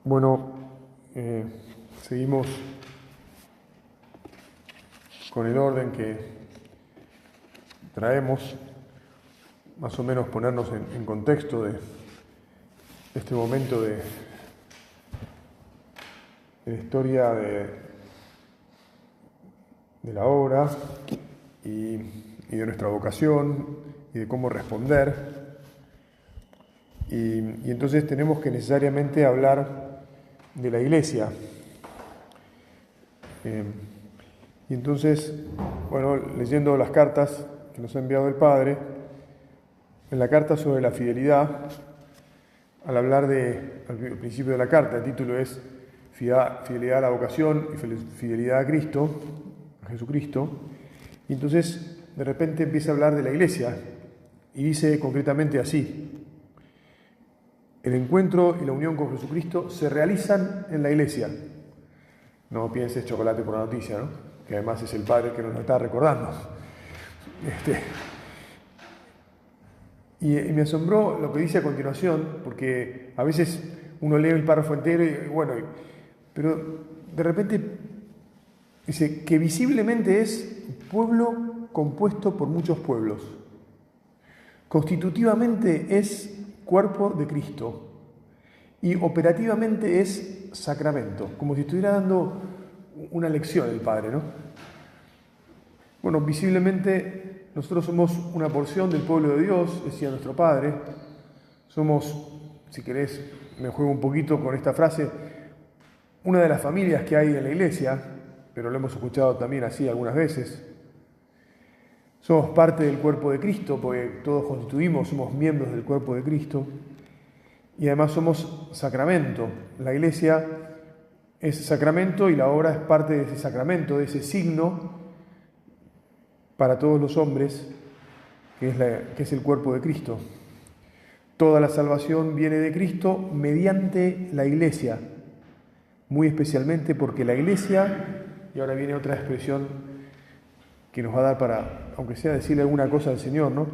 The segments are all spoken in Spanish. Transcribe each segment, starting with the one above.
Bueno, seguimos con el orden que traemos, más o menos ponernos en contexto de este momento de la historia de la obra y de nuestra vocación y de cómo responder. Y entonces tenemos que necesariamente hablar de la Iglesia. Y entonces, bueno, leyendo las cartas que nos ha enviado el Padre, en la carta sobre la fidelidad, al hablar al principio de la carta, el título es Fidelidad a la vocación y fidelidad a Cristo, a Jesucristo, y entonces de repente empieza a hablar de la Iglesia y dice concretamente así: el encuentro y la unión con Jesucristo se realizan en la Iglesia. No pienses chocolate por la noticia, ¿no? Que además es el Padre que nos lo está recordando. Y me asombró lo que dice a continuación, porque a veces uno lee el párrafo entero pero de repente dice que visiblemente es pueblo compuesto por muchos pueblos. Constitutivamente es cuerpo de Cristo y operativamente es sacramento, como si estuviera dando una lección el Padre, ¿no? Bueno, visiblemente nosotros somos una porción del pueblo de Dios, decía nuestro Padre. Somos, si querés, me juego un poquito con esta frase, una de las familias que hay en la Iglesia, pero lo hemos escuchado también así algunas veces. Somos parte del cuerpo de Cristo, porque todos constituimos, somos miembros del cuerpo de Cristo. Y además somos sacramento. La Iglesia es sacramento y la obra es parte de ese sacramento, de ese signo para todos los hombres, que es el cuerpo de Cristo. Toda la salvación viene de Cristo mediante la Iglesia, muy especialmente porque la Iglesia, y ahora viene otra expresión que nos va a dar para, aunque sea decirle alguna cosa al Señor, ¿no?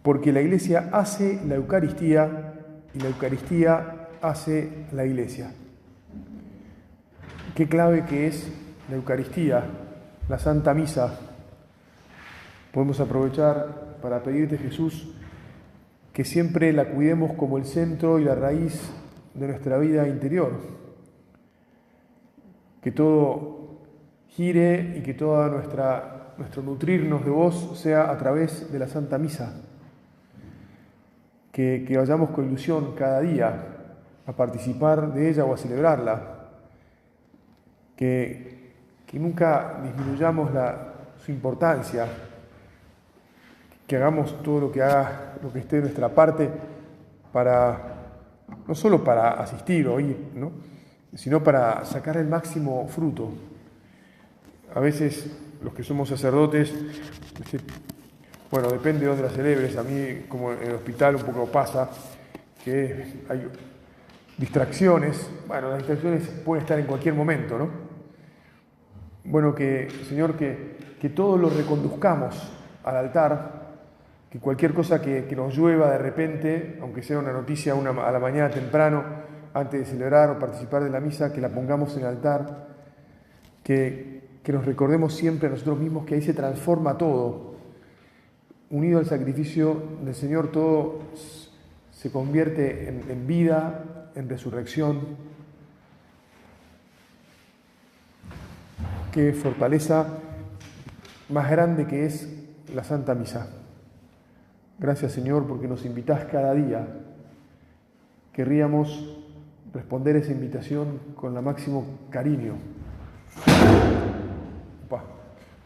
Porque la Iglesia hace la Eucaristía y la Eucaristía hace la Iglesia. Qué clave que es la Eucaristía, la Santa Misa. Podemos aprovechar para pedirte, Jesús, que siempre la cuidemos como el centro y la raíz de nuestra vida interior. Que todo gire y que toda nuestro nutrirnos de vos sea a través de la Santa Misa. Que vayamos con ilusión cada día a participar de ella o a celebrarla. Que nunca disminuyamos su importancia. Que hagamos todo lo que esté de nuestra parte no solo para asistir o ir, ¿no? Sino para sacar el máximo fruto. A veces los que somos sacerdotes, depende de dónde la celebres. A mí, como en el hospital, un poco pasa que hay distracciones. Bueno, las distracciones pueden estar en cualquier momento, ¿no? Bueno, Señor, que todo lo reconduzcamos al altar, que cualquier cosa que nos llueva de repente, aunque sea una noticia a la mañana temprano, antes de celebrar o participar de la misa, que la pongamos en el altar, que nos recordemos siempre a nosotros mismos que ahí se transforma todo. Unido al sacrificio del Señor, todo se convierte en vida, en resurrección. Qué fortaleza más grande que es la Santa Misa. Gracias, Señor, porque nos invitás cada día. Querríamos responder esa invitación con el máximo cariño,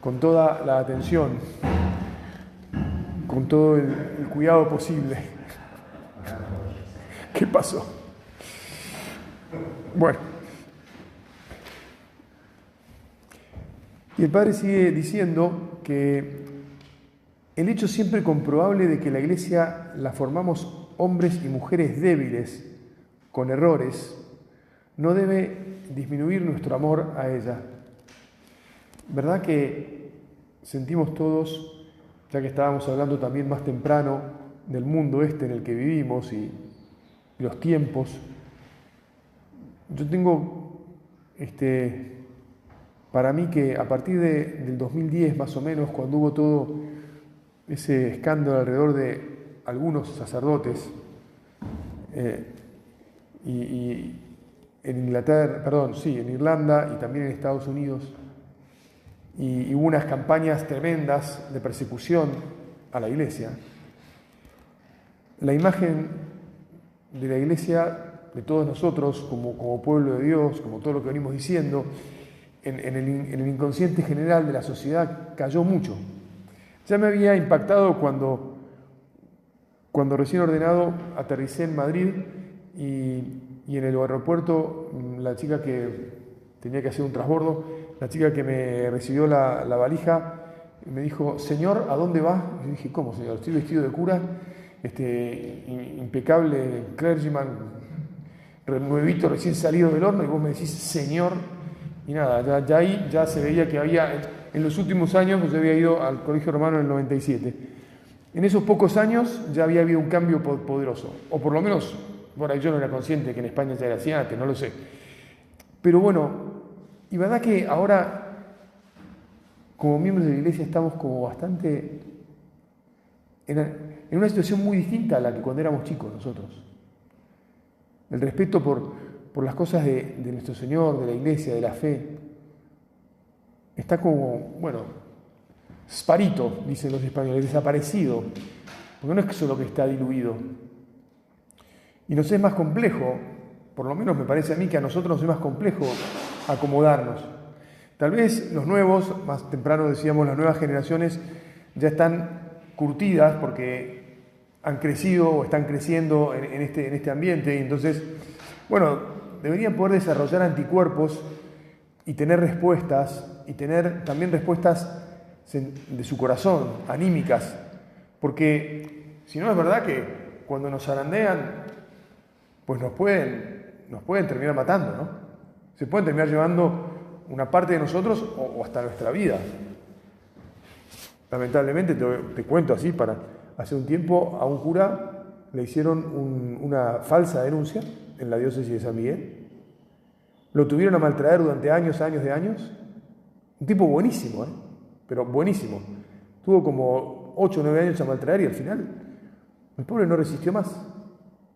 con toda la atención, con todo el cuidado posible. ¿Qué pasó? Bueno. Y el Padre sigue diciendo que el hecho siempre comprobable de que la Iglesia la formamos hombres y mujeres débiles, con errores, no debe disminuir nuestro amor a ella. ¿Verdad que sentimos todos, ya que estábamos hablando también más temprano del mundo en el que vivimos y los tiempos, Yo tengo, para mí que a partir del 2010 más o menos, cuando hubo todo ese escándalo alrededor de algunos sacerdotes, y en en Irlanda y también en Estados Unidos, y hubo unas campañas tremendas de persecución a la Iglesia. La imagen de la Iglesia, de todos nosotros como pueblo de Dios, como todo lo que venimos diciendo, en el inconsciente general de la sociedad cayó mucho. Ya me había impactado cuando recién ordenado aterricé en Madrid y en el aeropuerto la chica que tenía que hacer un transbordo, la chica que me recibió la valija, me dijo: señor, ¿a dónde va? Y yo dije: ¿cómo, señor? Estoy vestido de cura, impecable clergyman, nuevito, recién salido del horno, y vos me decís señor. Y nada, ya ahí ya se veía que había, en los últimos años, yo había ido al Colegio Romano en el 97. En esos pocos años ya había habido un cambio poderoso, o por lo menos, por ahí yo no era consciente que en España ya era así antes, no lo sé. Pero bueno, y verdad que ahora, como miembros de la Iglesia, estamos como bastante en una situación muy distinta a la que cuando éramos chicos nosotros. El respeto por las cosas de nuestro Señor, de la Iglesia, de la fe, está como, sparito, dicen los españoles, desaparecido, porque no es solo que está diluido. Y nos es más complejo, por lo menos me parece a mí que a nosotros nos es más complejo acomodarnos. Tal vez los nuevos, más temprano decíamos, las nuevas generaciones ya están curtidas porque han crecido o están creciendo en este ambiente, y entonces, deberían poder desarrollar anticuerpos y tener respuestas, y tener también respuestas de su corazón, anímicas, porque si no es verdad que cuando nos zarandean, pues nos pueden terminar matando, ¿no? Se pueden terminar llevando una parte de nosotros o hasta nuestra vida. Lamentablemente, te cuento así, hace un tiempo a un cura le hicieron una falsa denuncia en la diócesis de San Miguel. Lo tuvieron a maltraer durante años. Un tipo buenísimo, pero buenísimo. Tuvo como 8 o 9 años a maltraer y al final el pobre no resistió más.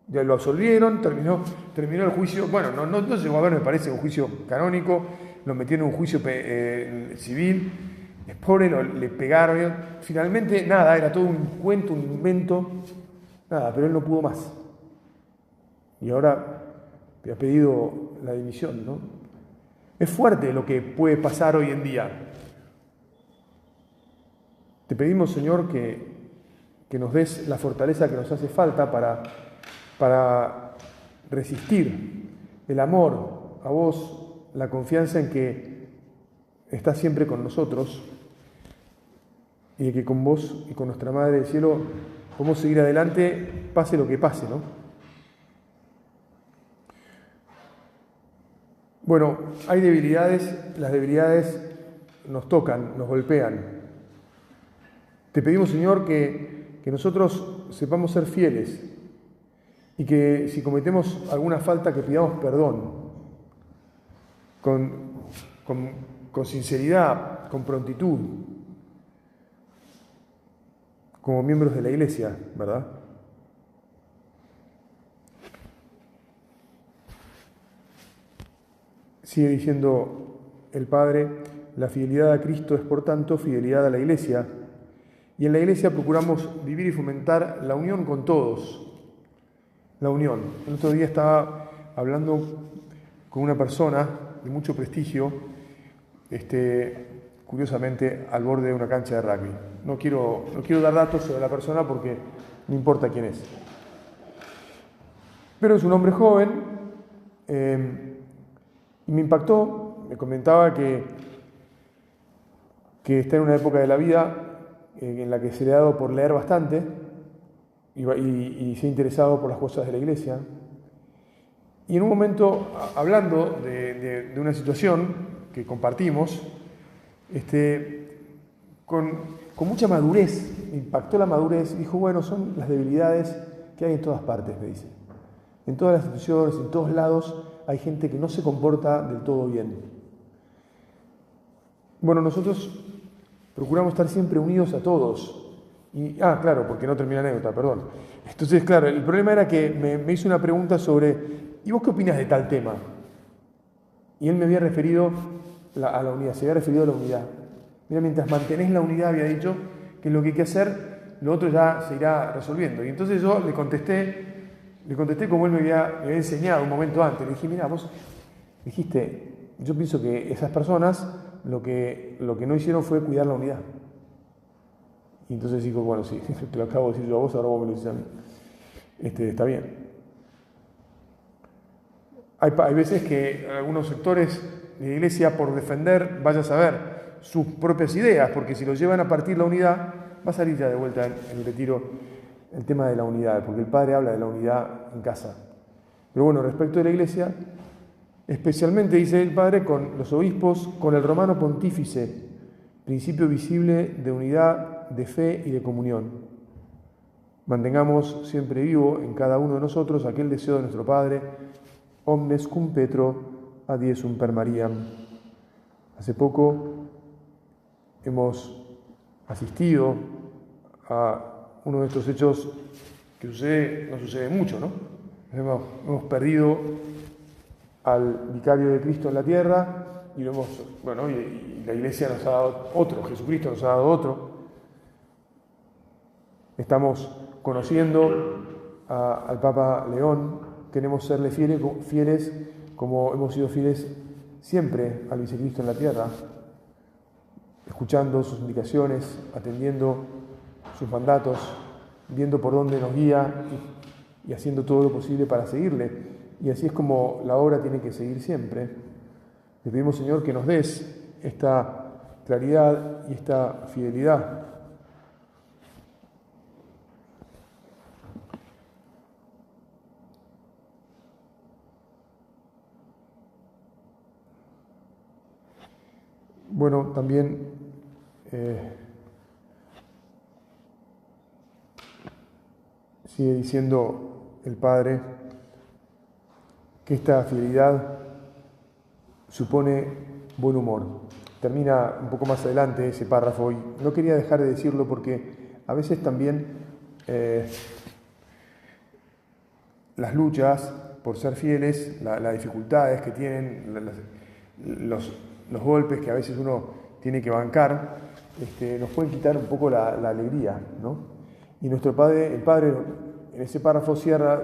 Ya lo absolvieron, terminó el juicio. Bueno, no llegó a haber, me parece, un juicio canónico. Lo metieron en un juicio civil. El pobre le pegaron. Finalmente, nada, era todo un cuento, un invento. Nada, pero él no pudo más. Y ahora te ha pedido la dimisión, ¿no? Es fuerte lo que puede pasar hoy en día. Te pedimos, Señor, que nos des la fortaleza que nos hace falta para resistir, el amor a vos, la confianza en que estás siempre con nosotros y de que con vos y con nuestra Madre del Cielo podemos seguir adelante, pase lo que pase, ¿no? Bueno, hay debilidades, las debilidades nos tocan, nos golpean. Te pedimos, Señor, que nosotros sepamos ser fieles y que si cometemos alguna falta, que pidamos perdón con sinceridad, con prontitud, como miembros de la Iglesia, ¿verdad? Sigue diciendo el Padre: la fidelidad a Cristo es, por tanto, fidelidad a la Iglesia. Y en la Iglesia procuramos vivir y fomentar la unión con todos. La unión. El otro día estaba hablando con una persona de mucho prestigio, curiosamente al borde de una cancha de rugby. No quiero dar datos sobre la persona porque no importa quién es. Pero es un hombre joven, y me impactó, me comentaba que está en una época de la vida en la que se le ha dado por leer bastante y se ha interesado por las cosas de la Iglesia. Y en un momento, hablando de una situación que compartimos, con mucha madurez, me impactó la madurez, dijo: bueno, son las debilidades que hay en todas partes, me dice. En todas las instituciones, en todos lados, hay gente que no se comporta del todo bien. Bueno, nosotros procuramos estar siempre unidos a todos. Claro, porque no termina la anécdota, perdón. Entonces, claro, el problema era que me hizo una pregunta sobre, ¿y vos qué opinas de tal tema? Y él me había referido a la unidad, se había referido a la unidad. Mira, mientras mantenés la unidad, había dicho que lo que hay que hacer, lo otro ya se irá resolviendo. Y entonces yo le contesté como él me había enseñado un momento antes. Le dije, mira, vos dijiste, yo pienso que esas personas lo que no hicieron fue cuidar la unidad. Y entonces dijo, bueno, sí, te lo acabo de decir yo a vos, ahora vos me lo dices a mí. Está bien. Hay veces que algunos sectores de la iglesia, por defender, vaya a saber, sus propias ideas, porque si lo llevan a partir la unidad, va a salir ya de vuelta en el retiro el tema de la unidad, porque el Padre habla de la unidad en casa. Pero bueno, respecto de la iglesia, especialmente, dice el Padre, con los obispos, con el romano pontífice, principio visible de unidad, de fe y de comunión. Mantengamos siempre vivo en cada uno de nosotros aquel deseo de nuestro Padre, omnes cum Petro ad Iesum per Mariam. Hace poco hemos asistido a uno de estos hechos que no sucede mucho, ¿no? Hemos perdido al vicario de Cristo en la tierra y y la Iglesia nos ha dado otro, Jesucristo nos ha dado otro. Estamos conociendo al Papa León, queremos serle fieles como hemos sido fieles siempre al vicecristo en la tierra, escuchando sus indicaciones, atendiendo sus mandatos, viendo por dónde nos guía y haciendo todo lo posible para seguirle. Y así es como la obra tiene que seguir siempre. Le pedimos, Señor, que nos des esta claridad y esta fidelidad. Bueno, también sigue diciendo el Padre que esta fidelidad supone buen humor. Termina un poco más adelante ese párrafo y no quería dejar de decirlo porque a veces también las luchas por ser fieles, las dificultades que tienen, los golpes que a veces uno tiene que bancar, nos pueden quitar un poco la alegría, ¿no? Y nuestro Padre, el Padre, en ese párrafo cierra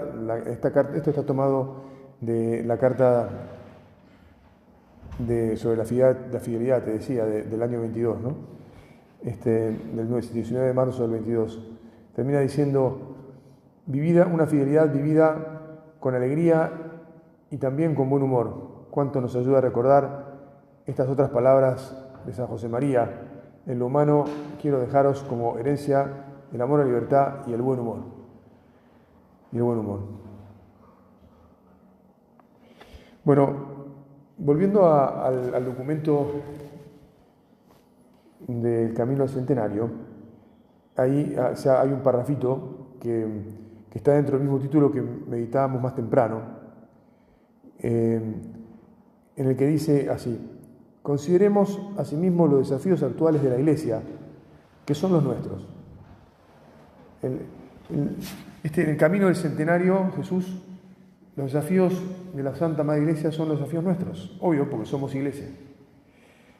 esta carta. Esto está tomado de la carta sobre la fidelidad, te decía, del año 22, ¿no? Del 19 de marzo del 22. Termina diciendo, una fidelidad vivida con alegría y también con buen humor. Cuánto nos ayuda a recordar estas otras palabras de San José María: en lo humano quiero dejaros como herencia el amor a la libertad y el buen humor. Bueno, volviendo al documento del Camino al Centenario, ahí hay un parrafito que está dentro del mismo título que meditábamos más temprano, en el que dice así: consideremos asimismo los desafíos actuales de la Iglesia, que son los nuestros. En el camino del centenario, Jesús, los desafíos de la Santa Madre Iglesia son los desafíos nuestros, obvio, porque somos Iglesia.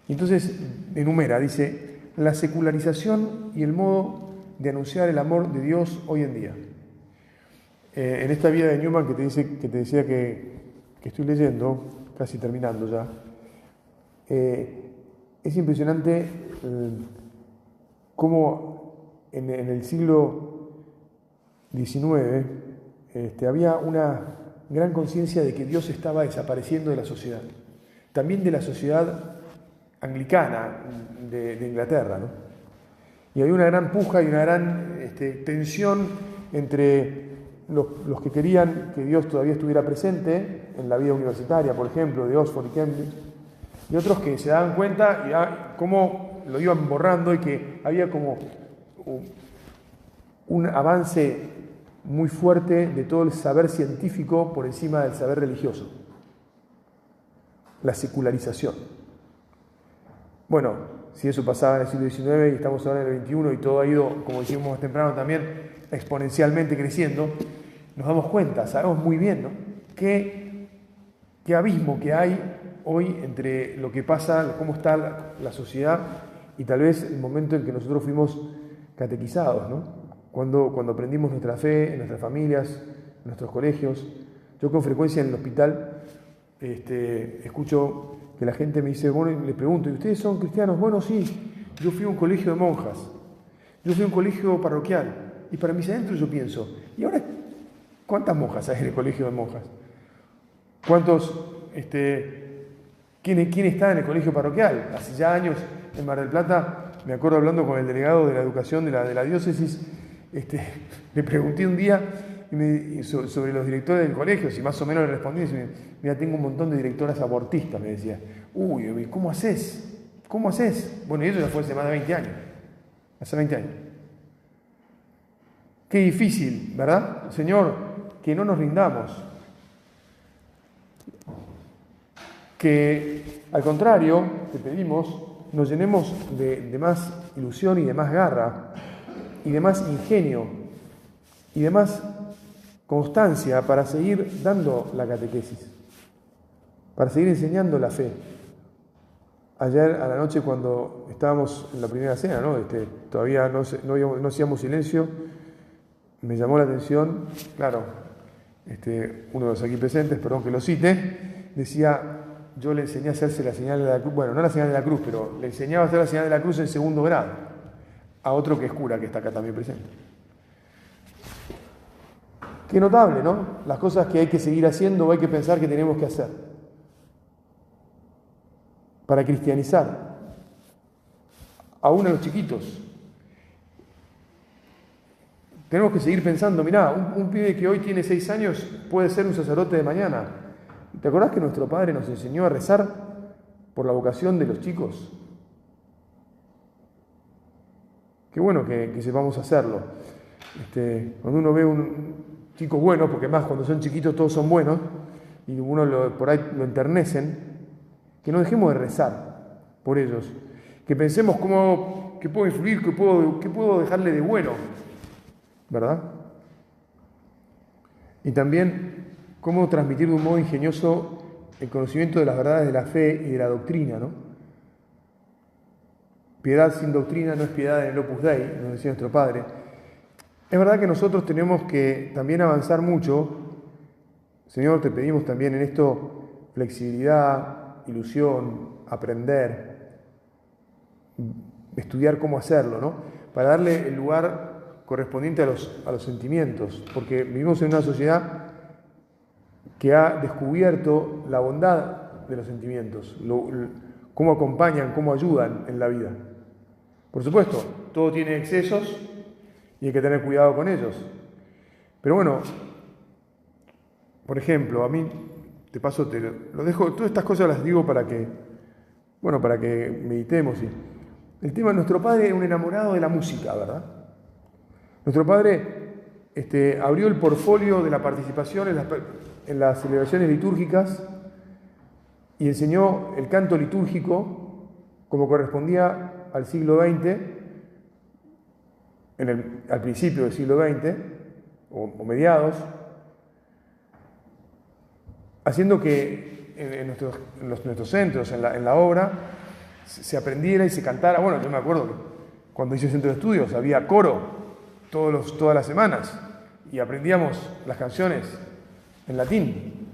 Y entonces enumera, dice, la secularización y el modo de anunciar el amor de Dios hoy en día. En esta vida de Newman que te decía que estoy leyendo, casi terminando ya, es impresionante cómo en el siglo XIX había una gran conciencia de que Dios estaba desapareciendo de la sociedad, también de la sociedad anglicana de Inglaterra, ¿no? Y había una gran puja y una gran tensión entre los que querían que Dios todavía estuviera presente en la vida universitaria, por ejemplo, de Oxford y Cambridge, y otros que se daban cuenta y cómo lo iban borrando y que había como un avance muy fuerte de todo el saber científico por encima del saber religioso. La secularización. Bueno, si eso pasaba en el siglo XIX y estamos ahora en el XXI y todo ha ido, como decíamos más temprano también, exponencialmente creciendo, nos damos cuenta, sabemos muy bien, ¿no?, qué abismo que hay hoy entre lo que pasa, cómo está la sociedad y tal vez el momento en que nosotros fuimos catequizados, ¿no? Cuando aprendimos nuestra fe en nuestras familias, en nuestros colegios. Yo con frecuencia en el hospital escucho que la gente me dice, bueno, y les pregunto, ¿y ustedes son cristianos? Bueno, sí, yo fui a un colegio de monjas, yo fui a un colegio parroquial, y para mis adentros yo pienso, ¿y ahora cuántas monjas hay en el colegio de monjas? ¿Cuántos, quién está en el colegio parroquial? Hace ya años en Mar del Plata, me acuerdo hablando con el delegado de la educación de la diócesis, le pregunté un día sobre los directores del colegio, si más o menos le respondí, y dice, mira, tengo un montón de directoras abortistas, me decía. Uy, ¿cómo haces? ¿Cómo haces? Bueno, y eso ya fue hace más de 20 años. Hace 20 años. Qué difícil, ¿verdad? Señor, que no nos rindamos. Que, al contrario, te pedimos, nos llenemos de más ilusión y de más garra, y de más ingenio, y de más constancia para seguir dando la catequesis, para seguir enseñando la fe. Ayer a la noche cuando estábamos en la primera cena, ¿no? Todavía no hacíamos silencio, me llamó la atención, claro, uno de los aquí presentes, perdón que lo cite, decía, yo le enseñé a hacerse la señal de la cruz, bueno, no la señal de la cruz, pero le enseñaba a hacer la señal de la cruz en segundo grado, a otro que es cura, que está acá también presente. Qué notable, ¿no? Las cosas que hay que seguir haciendo o hay que pensar que tenemos que hacer para cristianizar, aún a los chiquitos. Tenemos que seguir pensando, mirá, un pibe que hoy tiene 6 años puede ser un sacerdote de mañana. ¿Te acordás que nuestro Padre nos enseñó a rezar por la vocación de los chicos? Qué bueno que sepamos hacerlo. Cuando uno ve un chico bueno, porque más cuando son chiquitos todos son buenos, y uno por ahí lo enternecen, que no dejemos de rezar por ellos, que pensemos qué puedo influir, qué puedo dejarle de bueno, ¿verdad? Y también cómo transmitir de un modo ingenioso el conocimiento de las verdades de la fe y de la doctrina, ¿no? Piedad sin doctrina no es piedad en el Opus Dei, nos decía nuestro Padre. Es verdad que nosotros tenemos que también avanzar mucho. Señor, te pedimos también en esto flexibilidad, ilusión, aprender, estudiar cómo hacerlo, ¿no? Para darle el lugar correspondiente a los sentimientos, porque vivimos en una sociedad que ha descubierto la bondad de los sentimientos, cómo acompañan, cómo ayudan en la vida. Por supuesto, todo tiene excesos y hay que tener cuidado con ellos. Pero bueno, por ejemplo, a mí, te paso, te lo dejo, todas estas cosas las digo para que meditemos. El tema de nuestro padre era un enamorado de la música, ¿verdad? Nuestro padre abrió el portfolio de la participación en las celebraciones litúrgicas y enseñó el canto litúrgico como correspondía al siglo XX, al principio del siglo XX, o mediados, haciendo que en nuestros centros, en la obra, se aprendiera y se cantara. Bueno, yo me acuerdo que cuando hice centro de estudios había coro todas las semanas y aprendíamos las canciones en latín.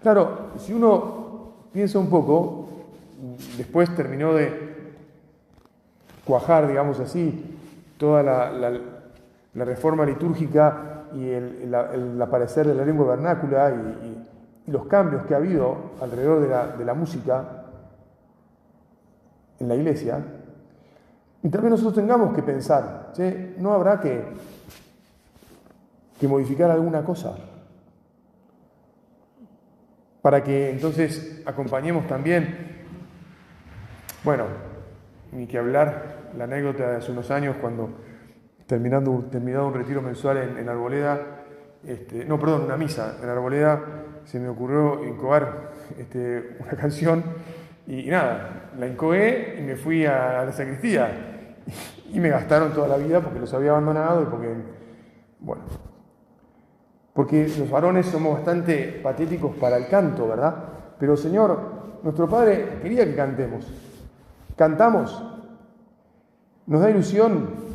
Claro, si uno piensa un poco, después terminó de cuajar, digamos así, toda la reforma litúrgica y el aparecer de la lengua vernácula y los cambios que ha habido alrededor de la música en la Iglesia. Y también nosotros tengamos que pensar, ¿sí? ¿No habrá que modificar alguna cosa? Para que entonces acompañemos también, bueno, ni que hablar la anécdota de hace unos años cuando terminado un retiro mensual en Arboleda, una misa en Arboleda, se me ocurrió incoar una canción y nada, la incoé y me fui a la sacristía y me gastaron toda la vida porque los había abandonado y porque los varones somos bastante patéticos para el canto, ¿verdad? Pero Señor, nuestro Padre quería que cantemos. Cantamos. Nos da ilusión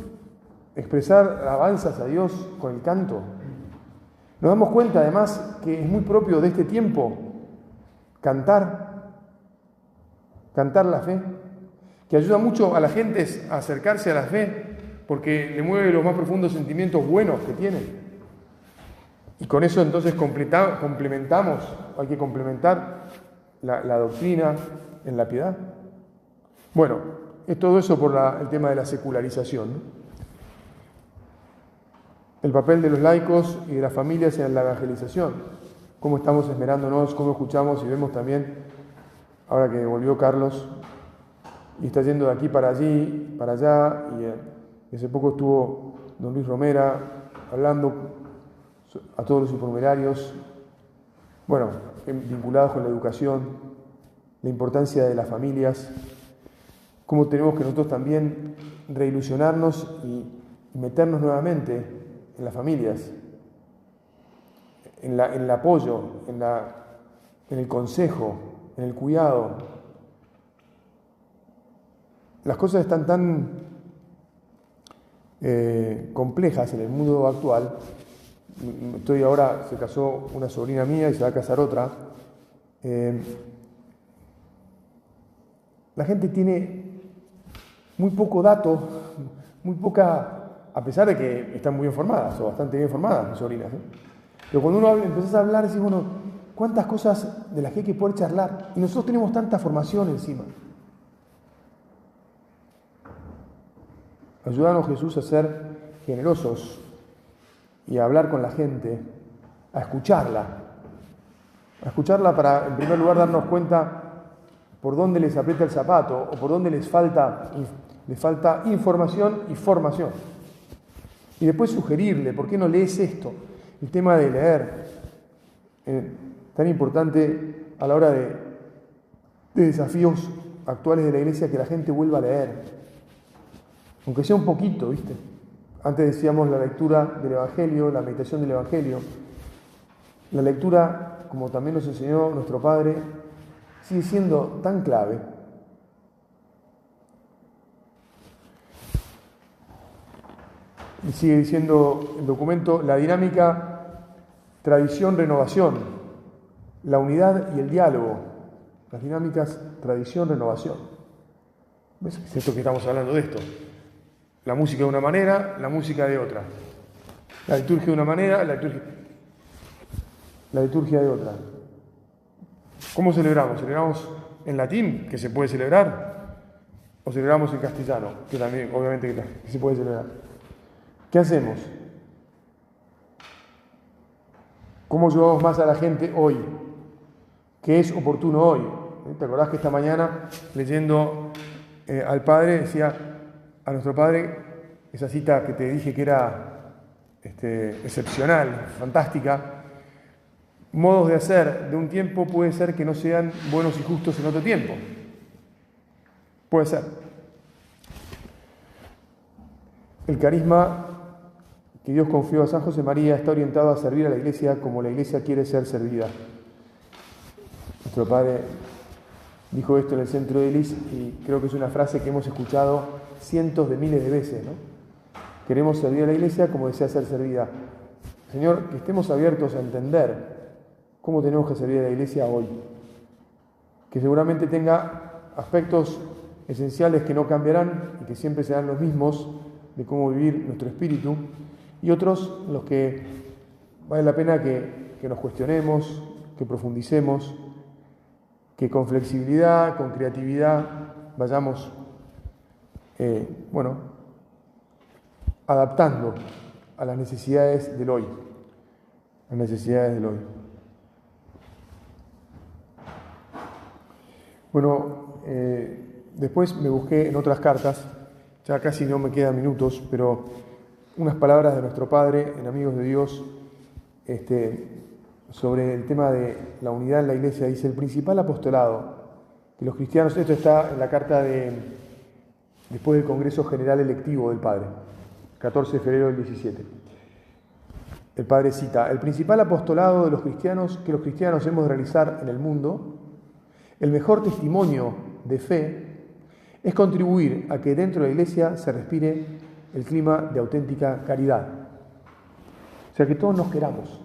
expresar alabanzas a Dios con el canto. Nos damos cuenta además que es muy propio de este tiempo cantar la fe, que ayuda mucho a la gente a acercarse a la fe porque le mueve los más profundos sentimientos buenos que tienen. Y con eso entonces complementamos, hay que complementar la doctrina en la piedad. Bueno, es todo eso por el tema de la secularización, ¿no? El papel de los laicos y de las familias en la evangelización. Cómo estamos esmerándonos, cómo escuchamos y vemos también, ahora que volvió Carlos, y está yendo de aquí para allí, para allá, y hace poco estuvo don Luis Romera hablando a todos los supernumerarios, vinculados con la educación, la importancia de las familias, cómo tenemos que nosotros también reilusionarnos y meternos nuevamente en las familias, en el apoyo, en el consejo, en el cuidado. Las cosas están tan complejas en el mundo actual. Ahora, se casó una sobrina mía y se va a casar otra. La gente tiene muy poco dato, muy poca, a pesar de que están muy bien formadas, o bastante bien formadas mis sobrinas, ¿eh? Pero cuando uno empieza a hablar, decís, cuántas cosas de las que hay que poder charlar, y nosotros tenemos tanta formación encima. Ayúdanos, Jesús, a ser generosos y a hablar con la gente, a escucharla para, en primer lugar, darnos cuenta por dónde les aprieta el zapato o por dónde les falta información y formación. Y después sugerirle, ¿por qué no lees esto? El tema de leer, tan importante a la hora de desafíos actuales de la Iglesia, que la gente vuelva a leer, aunque sea un poquito, ¿viste? Antes decíamos la lectura del Evangelio, la meditación del Evangelio. La lectura, como también nos enseñó nuestro Padre, sigue siendo tan clave. Y sigue diciendo el documento, la dinámica tradición-renovación, la unidad y el diálogo. Las dinámicas tradición-renovación. ¿Ves? Es esto que estamos hablando de esto. La música de una manera, la música de otra. La liturgia de una manera, la liturgia de otra. ¿Cómo celebramos? ¿Celebramos en latín, que se puede celebrar? ¿O celebramos en castellano, que también, obviamente, que se puede celebrar? ¿Qué hacemos? ¿Cómo ayudamos más a la gente hoy? ¿Qué es oportuno hoy? ¿Te acordás que esta mañana, leyendo al Padre, decía a nuestro Padre, esa cita que te dije que era excepcional, fantástica? Modos de hacer de un tiempo puede ser que no sean buenos y justos en otro tiempo. Puede ser. El carisma que Dios confió a San José María está orientado a servir a la Iglesia como la Iglesia quiere ser servida. Nuestro Padre dijo esto en el Centro de Elis y creo que es una frase que hemos escuchado cientos de miles de veces, ¿no? Queremos servir a la Iglesia como desea ser servida. Señor, que estemos abiertos a entender cómo tenemos que servir a la Iglesia hoy. Que seguramente tenga aspectos esenciales que no cambiarán y que siempre serán los mismos de cómo vivir nuestro espíritu, y otros en los que vale la pena que nos cuestionemos, que profundicemos, que con flexibilidad, con creatividad vayamos adaptando a las necesidades del hoy. Las necesidades del hoy. Bueno, después me busqué en otras cartas, ya casi no me quedan minutos, pero unas palabras de nuestro Padre en Amigos de Dios sobre el tema de la unidad en la Iglesia. Dice: el principal apostolado que los cristianos, esto está en la carta después del Congreso General Electivo del Padre, 14 de febrero del 17. El Padre cita: el principal apostolado de los cristianos que los cristianos hemos de realizar en el mundo, el mejor testimonio de fe, es contribuir a que dentro de la Iglesia se respire el clima de auténtica caridad. O sea, que todos nos queramos.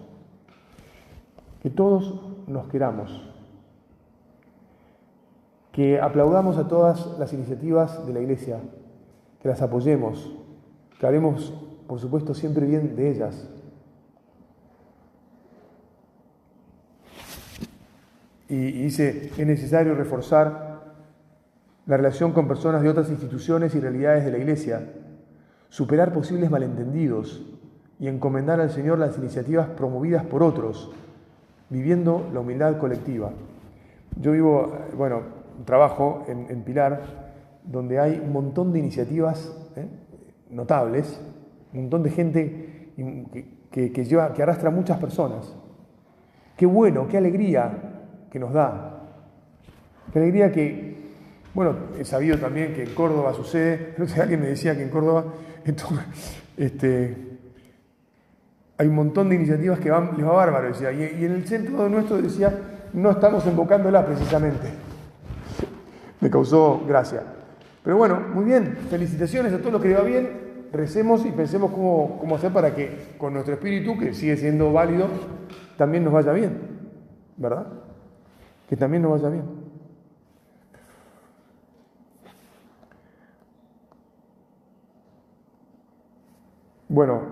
Que todos nos queramos. Que aplaudamos a todas las iniciativas de la Iglesia, que las apoyemos, que haremos, por supuesto, siempre bien de ellas. Y dice: es necesario reforzar la relación con personas de otras instituciones y realidades de la Iglesia, superar posibles malentendidos y encomendar al Señor las iniciativas promovidas por otros, viviendo la humildad colectiva. Yo trabajo en Pilar, donde hay un montón de iniciativas notables, un montón de gente que arrastra a muchas personas. Qué bueno, qué alegría que nos da. Qué alegría que, he sabido también que en Córdoba sucede. No sé, alguien me decía que en Córdoba hay un montón de iniciativas que les va bárbaro, decía. Y en el centro nuestro, decía, no estamos invocándolas precisamente. Me causó gracia. Pero bueno, muy bien. Felicitaciones a todos los que les va bien. Recemos y pensemos cómo hacer para que con nuestro espíritu, que sigue siendo válido, también nos vaya bien. ¿Verdad? Que también nos vaya bien. Bueno,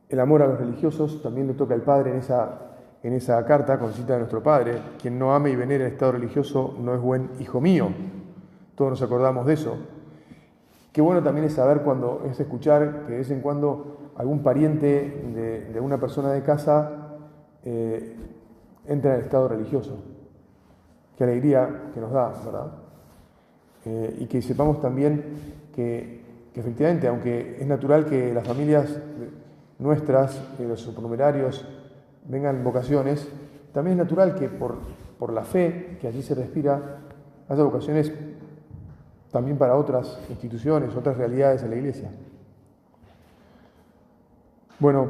el amor a los religiosos también le toca al Padre en esa carta con cita de nuestro Padre: quien no ame y venere el estado religioso no es buen hijo mío. Todos nos acordamos de eso. Qué bueno también es escuchar que de vez en cuando algún pariente de una persona de casa entra en el estado religioso. Qué alegría que nos da, ¿verdad? Y que sepamos también que efectivamente, aunque es natural que las familias nuestras, los supernumerarios, vengan vocaciones, también es natural que por la fe que allí se respira, haya vocaciones también para otras instituciones, otras realidades en la Iglesia. Bueno,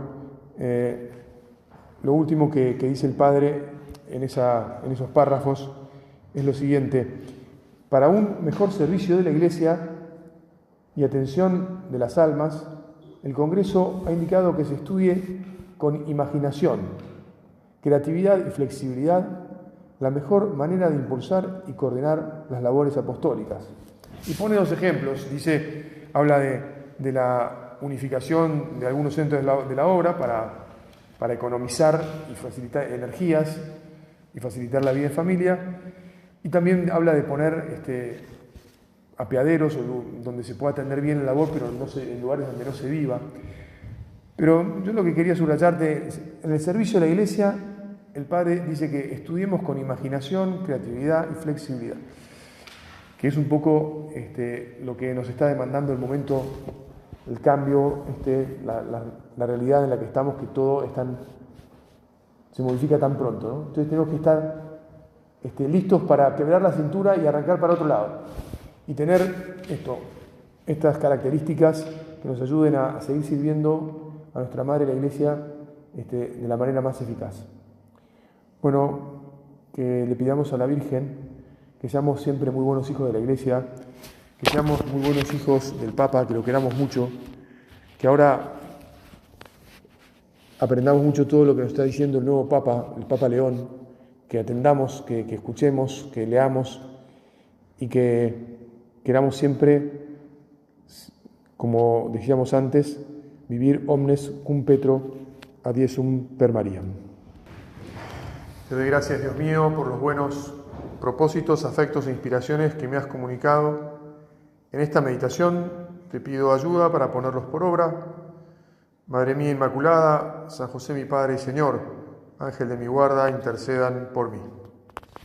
lo último que dice el Padre en esos párrafos es lo siguiente: para un mejor servicio de la Iglesia y atención de las almas, el Congreso ha indicado que se estudie con imaginación, creatividad y flexibilidad la mejor manera de impulsar y coordinar las labores apostólicas. Y pone dos ejemplos. Habla de la unificación de algunos centros de la obra para economizar y facilitar energías y facilitar la vida en familia. Y también habla de poner apeaderos donde se pueda atender bien la labor, pero en lugares donde no se viva. Pero yo lo que quería subrayarte es: en el servicio de la Iglesia, el Padre dice que estudiemos con imaginación, creatividad y flexibilidad, que es un poco lo que nos está demandando el momento, el cambio, la realidad en la que estamos, que todo se modifica tan pronto, ¿no? Entonces tenemos que estar listos para quebrar la cintura y arrancar para otro lado, y tener estas características que nos ayuden a seguir sirviendo a nuestra Madre la Iglesia de la manera más eficaz. Bueno, que le pidamos a la Virgen que seamos siempre muy buenos hijos de la Iglesia, que seamos muy buenos hijos del Papa, que lo queramos mucho, que ahora aprendamos mucho todo lo que nos está diciendo el nuevo Papa, el Papa León, que atendamos, que escuchemos, que leamos y que queramos siempre, como decíamos antes, vivir omnes cum Petro ad Iesum per Mariam. Te doy gracias, Dios mío, por los buenos propósitos, afectos e inspiraciones que me has comunicado. En esta meditación te pido ayuda para ponerlos por obra. Madre mía Inmaculada, San José mi Padre y Señor, Ángel de mi guarda, intercedan por mí.